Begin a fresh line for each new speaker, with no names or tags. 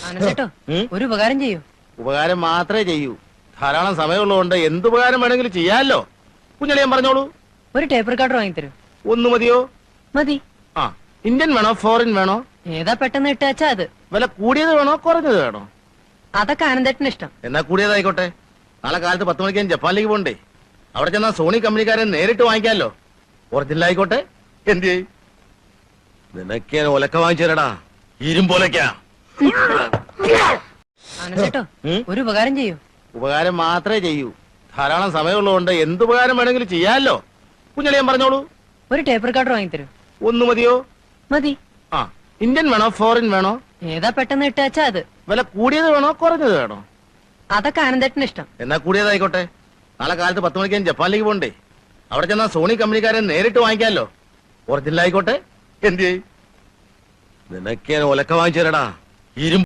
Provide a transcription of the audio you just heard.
ആനന്ദേട്ടോ ഒരു ഉപകാരം ചെയ്യൂ.
ഉപകാരം മാത്രമേ ചെയ്യൂ. ധാരാളം സമയമുള്ളതുകൊണ്ട് എന്തുപകാരം വേണമെങ്കിലും ചെയ്യാമല്ലോ. കുഞ്ഞളിയാൻ പറഞ്ഞോളൂ.
ഒരു ടേപ്പ് റെക്കോർഡർ വാങ്ങിത്തരൂ.
ഒന്ന് മതിയോ?
മതി.
ആ, ഇന്ത്യൻ വേണോ ഫോറിൻ വേണോ?
ഏതാ പെട്ടെന്ന് ഇട്ടാച്ചാ അത്.
വില കൂടിയത് വേണോ കുറഞ്ഞത് വേണോ?
അതൊക്കെ ആനന്ദേട്ടന് ഇഷ്ടം.
എന്നാ കൂടിയതായിക്കോട്ടെ. നാളെ കാലത്ത് 10 മണിക്ക് ഞാൻ ജപ്പാനിലേക്ക് പോണ്ടേ. അവിടെ ചെന്നാ സോണി കമ്പനിക്കാരൻ നേരിട്ട് വാങ്ങിക്കാമല്ലോ. ഒറിജിനൽ ആയിക്കോട്ടെ. എന്ത് ചെയ്യും? നിനക്ക് ഞാൻ ഒലക്ക വാങ്ങിച്ചു തരടാ. ഇരുമ്പോലക്കാ.
ആനന്ദേട്ടോ ഒരു ഉപകാരം ചെയ്യൂ.
ഉപകാരം മാത്രമേ ചെയ്യൂ. ധാരാളം സമയമുള്ളതുകൊണ്ട് എന്തുപകാരം വേണമെങ്കിലും ചെയ്യാമല്ലോ. കുഞ്ഞളിയാൻ പറഞ്ഞോളൂ.
ഒരു ടേപ്പ് റെക്കോർഡർ വാങ്ങിത്തരൂ.
ഒന്ന് മതിയോ?
മതി.
ആ, ഇന്ത്യൻ വേണോ ഫോറിൻ വേണോ?
ഏതാ പെട്ടെന്ന് ഇട്ടാച്ചാ അത്.
വില കൂടിയത് വേണോ കുറഞ്ഞത് വേണോ?
അതൊക്കെ ആനന്ദേട്ടന് ഇഷ്ടം.
എന്നാ കൂടിയതായിക്കോട്ടെ. നാളെ കാലത്ത് 10 മണിക്ക് ഞാൻ ജപ്പാനിലേക്ക് പോണ്ടേ. അവിടെ ചെന്നാ സോണി കമ്പനിക്കാരൻ നേരിട്ട് വാങ്ങിക്കാമല്ലോ. ഒറിജിനൽ ആയിക്കോട്ടെ. എന്ത് ചെയ്യും? നിനക്ക് ഞാൻ ഒലക്ക വാങ്ങിച്ചു തരടാ.